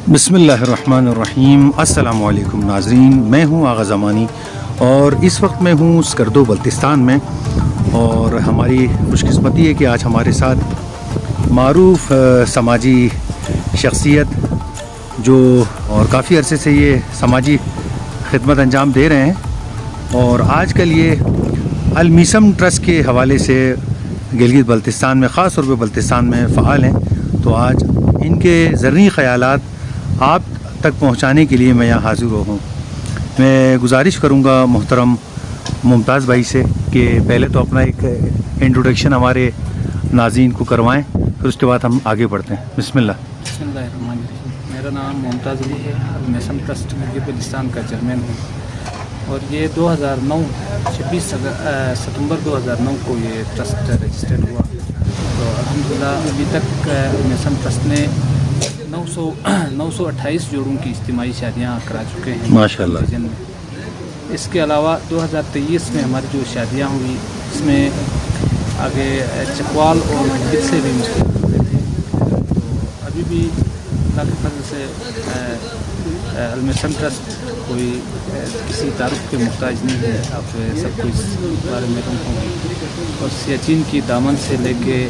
बिस्मिल्लाहिर्रहमानिर्रहीम। अस्सलाम वालेकुम नाज़रीन, मैं हूं आगा ज़मानी और इस वक्त मैं हूं स्कर्दो बल्तिस्तान में। और हमारी खुशकिस्मती है कि आज हमारे साथ मारूफ़ समाजी शख्सियत जो और काफ़ी अरसे से ये समाजी खिदमत अंजाम दे रहे हैं और आजकल ये अल मीसम ट्रस्ट के हवाले से गिलगित बल्तिस्तान में, ख़ास तौर पर बल्तिस्तान में फ़ाल हैं। तो आज इनके ज़रूरी ख़यालात आप तक पहुंचाने के लिए मैं यहाँ हाज़िर हूँ। मैं गुजारिश करूँगा मोहतरम मुमताज़ भाई से कि पहले तो अपना एक इंट्रोडक्शन हमारे नाज़रीन को करवाएं, फिर उसके बाद हम आगे बढ़ते हैं। बिस्मिल्लाह। बिस्मिल्लाहिर्रहमानिर्रहीम। मेरा नाम मुमताज़ अली है, अल मीसम ट्रस्ट गिलगित बल्तिस्तान का चेयरमैन हूँ और ये 2009 26 सितंबर 2009 को ये ट्रस्ट रजिस्टर्ड हुआ। तो अल्हम्दुलिल्लाह अभी तक अल मीसम ट्रस्ट ने 928 जोड़ों की इज्तिमाई शादियाँ करा चुके हैं माशाअल्लाह। इसके अलावा 2023 में हमारी जो शादियाँ हुई इसमें आगे चकवाल और गिलगित से भी मुस्लिम हुए थे। तो अभी भी अल्लाह के फजल से अल मीसम ट्रस्ट कोई किसी तारुफ के मुहताज नहीं है। आप सबको इस बारे में होंगे और सियाचिन की दामन से लेके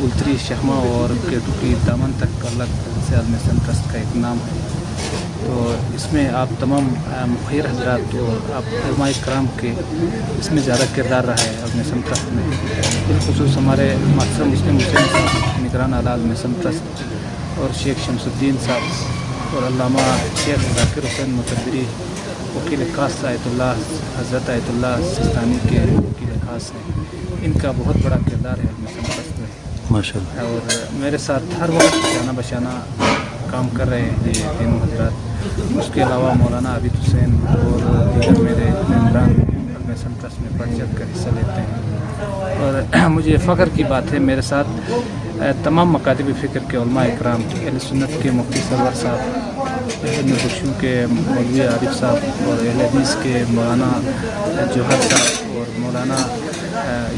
उल्तरी शहमा और केटू की दामन तक अल्लाह से अल मीसम ट्रस्ट का एक नाम है। तो इसमें आप तमाम मुखिर हजरात और आप उलमा इकराम के इसमें ज़्यादा किरदार रहा है अल मीसम ट्रस्ट में। बिलखुसूस हमारे मास्टर मुस्लिम हुसैन साहब निगरान आला अल मीसम ट्रस्ट और शेख शमसुद्दीन साहब और अल्लामा शेख ज़ाकिर हुसैन मुतबरी वकील खास आयतुल्लाह हज़रत आयतुल्लाह सिस्तानी के वकील खास हैं। इनका बहुत बड़ा किरदार है अल मीसम ट्रस्ट में माशाअल्लाह। और मेरे साथ हर वक्त जाना बशाना काम कर रहे हैं ये तीनों हजरात। उसके अलावा मौलाना आबिद हुसैन और दीगर मेरे मेम्बरान अल मीसम ट्रस्ट में बढ़ चढ़ कर हिस्सा लेते हैं। और मुझे फ़ख्र की बात है मेरे साथ तमाम मकातब फ़िक्र के उलमा इकराम, अहले सुन्नत के मुफ्ती सरवर साहब, अहले बख्शू के मौलवी आरिफ साहब और अहले हदीस के मौलाना जौहर साहब और मौलाना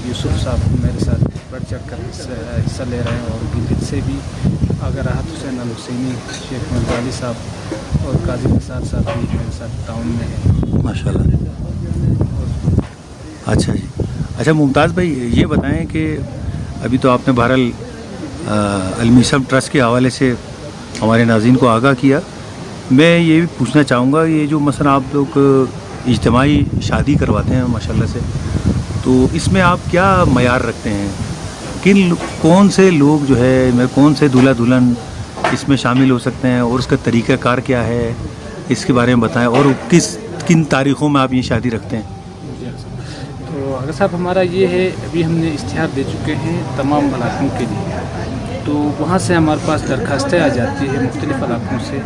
यूसुफ साहब मेरे साथ बढ़ चढ़ कर हिस्सा ले रहे हैं। और गिलगित से भी अगर राहत हुसैन अल हुसैनी, शेख मरदाली साहब और काजी निसार साहब भी मेरे साथ टाउन में है माशाअल्लाह। अच्छा जी। अच्छा मुमताज़ भाई, ये बताएं कि अभी तो आपने बहरहाल अल मीसम ट्रस्ट के हवाले से हमारे नाज़रीन को आगाह किया। मैं ये भी पूछना चाहूँगा, ये जो मसलन आप लोग इज्तिमाई शादी करवाते हैं माशाल्लाह से, तो इसमें आप क्या मयार रखते हैं? कौन से लोग जो है, कौन से दूल्हा दुल्हन इसमें शामिल हो सकते हैं और उसका तरीक़ाकार क्या है, इसके बारे में बताएं। और किन तारीख़ों में आप ये शादी रखते हैं? तो अगर साहब हमारा ये है, अभी हमने इश्तिहार दे चुके हैं तमाम इलाकों के लिए। तो वहाँ से हमारे पास दरखास्तें आ जाती है मुख्तलिफ़ इलाकों से।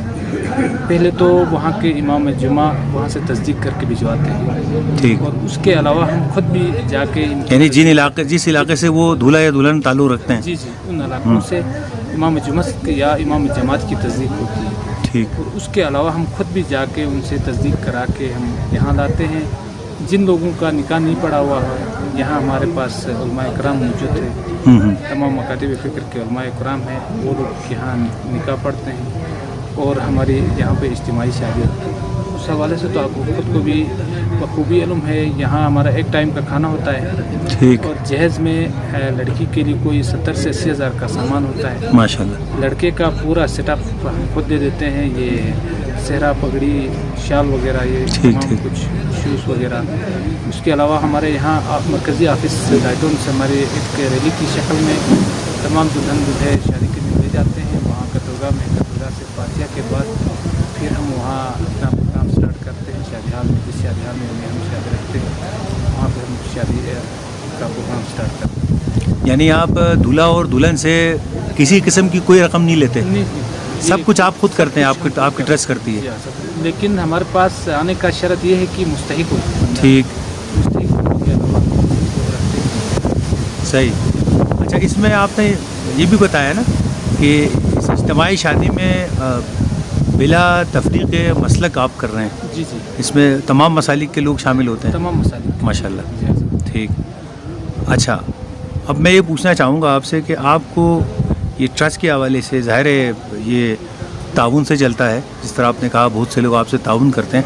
पहले तो वहाँ के इमाम जुमा वहाँ से तस्दीक करके भिजवाते हैं, ठीक। और उसके अलावा हम खुद भी जाके यानी जिस इलाके से वो दूल्हा या दुल्हन ताल्लुक़ रखते हैं, जी उन इलाकों से इमाम जुमा या इमाम जमात की तस्दीक होती है, ठीक। और उसके अलावा हम खुद भी जाके उनसे तस्दीक करा के हम यहाँ लाते हैं। जिन लोगों का निकाह नहीं पड़ा हुआ है, यहाँ हमारे पास उलमा इकराम मौजूद है, तमाम मकातब फ़िक्र के उलमा इकराम हैं, वो लोग यहाँ निकाह पढ़ते हैं और हमारी यहाँ पे इज्तिमाई शादी होती है। उस हवाले से तो आपको खुद को भी बखूबी इल्म है। यहाँ हमारा एक टाइम का खाना होता है, ठीक। और जहेज़ में लड़की के लिए कोई 70 से 80 हज़ार का सामान होता है माशाल्लाह। लड़के का पूरा सेटअप हम खुद दे देते हैं, ये सेहरा, पगड़ी, शाल वगैरह, ये तमाम कुछ शूज़ वगैरह। उसके अलावा हमारे यहाँ मरकज़ी ऑफिस लाइटों से हमारे एक रैली की शक्ल में तमाम दुल्हन दूल्हे शादी के दिन ले जाते हैं। वहाँ कतरगाह में, कतरगाह से फातिहा के बाद फिर हम वहाँ अपना प्रोग्राम स्टार्ट करते हैं शादी हाल में। जिस शादी हाल में हम शादी रखते हैं वहाँ पर हम शादी का प्रोग्राम स्टार्ट करते हैं। यानी आप दूल्हा और दुल्हन से किसी किस्म की कोई रकम नहीं लेते? सब कुछ आप खुद करते हैं? आपकी ट्रस्ट करती है? लेकिन हमारे पास आने का शर्त यह है कि मुस्तहिक हो। ठीक, सही। अच्छा, इसमें आपने ये भी बताया ना कि इस इज्तिमाई शादी में बिला तफरीक़ मसलक आप कर रहे हैं। जी। इसमें तमाम मसालिक के लोग शामिल होते हैं? तमाम मसालिक माशाल्लाह, ठीक। अच्छा, अब मैं ये पूछना चाहूँगा आपसे कि आपको ये ट्रस्ट के हवाले से ज़ाहिर है ये ताउन से चलता है। जिस तरह आपने कहा बहुत से लोग आपसे ताउन करते हैं।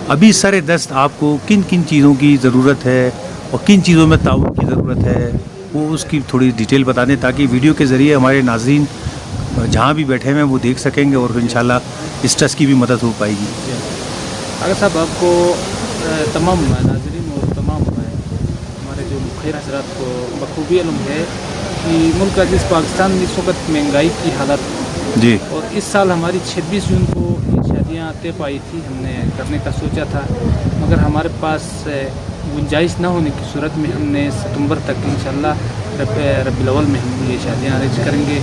अभी सर दस्त आपको किन किन चीज़ों की ज़रूरत है और किन चीज़ों में ताउन की ज़रूरत है, वो उसकी थोड़ी डिटेल बता दें ताकि वीडियो के ज़रिए हमारे नाज़रीन जहाँ भी बैठे हुए हैं वो देख सकेंगे और इंशाल्लाह इस ट्रस्ट की भी मदद हो पाएगी। अगर साहब आपको तमाम नाज़रीन और तमाम हमारे जो मुखिर हज़रात को बखूबी इल्म है कि मुल्क अजीज़ पाकिस्तान में इस वक्त महंगाई की हालत जी, और इस साल हमारी 26 जून को ये शादियाँ तय पाई थी, हमने करने का सोचा था, मगर हमारे पास गुंजाइश न होने की सूरत में हमने सितंबर तक इंशाल्लाह रबीउल अव्वल में हम ये शादियाँ अरेंज करेंगे।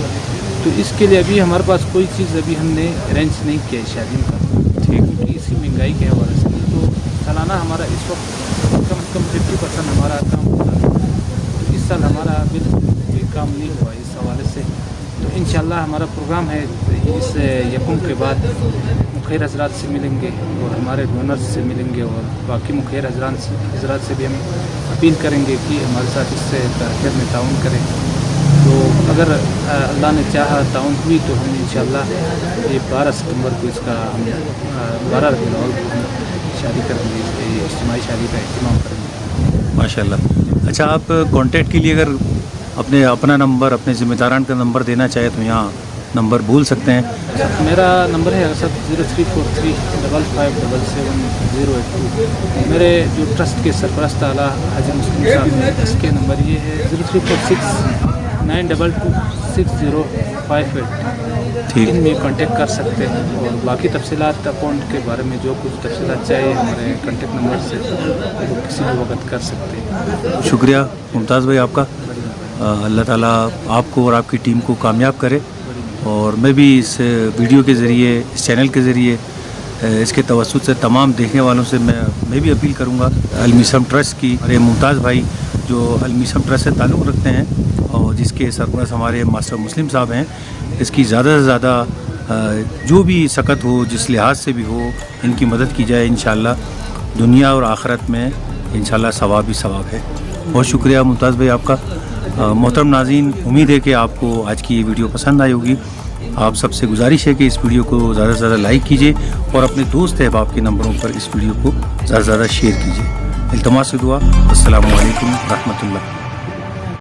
तो इसके लिए अभी हमारे पास कोई चीज़ अभी हमने अरेंज नहीं किया है शादियों का, ठीक, क्योंकि इसी महंगाई के हवाले से। तो सालाना हमारा इस वक्त कम से कम 50% हमारा काम होता है, तो इस साल हमारा बिल्कुल कोई काम नहीं हुआ इस हवाले से। तो इंशाल्लाह हमारा प्रोग्राम है इस यकूम के बाद मुखिर हज़रात से मिलेंगे और हमारे डोनर्स से मिलेंगे और बाकी मुखिर हज़रात से भी हम अपील करेंगे कि हमारे साथ इससे तरक्कीर में ताउन करें। तो अगर अल्लाह ने चाहा ताउन हुई तो हम इंशाल्लाह ये 12 सितंबर को इसका हम 12 रबीउल अव्वल को हम शादी करेंगे, इज्तिमाई शादी का एहतमाम करेंगे माशाल्लाह। अच्छा, आप कांटेक्ट के लिए अगर अपना नंबर, अपने ज़िम्मेदारान का नंबर देना चाहे तो यहाँ नंबर बोल सकते हैं। मेरा नंबर है सर 0343557082। मेरे जो ट्रस्ट के सरपरस्त आला हाजी मुस्लिम साहब हैं, इसके नंबर ये है 0346926058। ठीक, इनमें कांटेक्ट कर सकते हैं और बाकी तफसीलात अकाउंट के बारे में जो कुछ तफसीलात चाहिए हमारे कांटेक्ट नंबर से वो किसी भी वक्त कर सकते हैं। शुक्रिया मुमताज़ भाई आपका। अल्लाह ताला आपको और आपकी टीम को कामयाब करे। और मैं भी इस वीडियो के ज़रिए, इस चैनल के ज़रिए, इसके तवस्सुत से तमाम देखने वालों से मैं भी अपील करूँगा अलमीसम ट्रस्ट की, हमारे मुमताज़ भाई जो अलमीसम ट्रस्ट से ताल्लुक़ रखते हैं और जिसके सरपरस्त हमारे मास्टर मुस्लिम साहब हैं, इसकी ज़्यादा से ज़्यादा जो भी सकत हो, जिस लिहाज से भी हो, इनकी मदद की जाए। इंशाल्लाह दुनिया और आखिरत में इंशाल्लाह सवाब ही सवाब है। बहुत शुक्रिया मुमताज़ भाई आपका। मोहतरम नाज़रीन, उम्मीद है कि आपको आज की ये वीडियो पसंद आई होगी। आप सबसे गुजारिश है कि इस वीडियो को ज़्यादा से ज़्यादा लाइक कीजिए और अपने दोस्त अहबाब के नंबरों पर इस वीडियो को ज़्यादा से ज़्यादा शेयर कीजिए। इल्तमास से दुआ। अस्सलामु अलैकुम रहमतुल्लाह।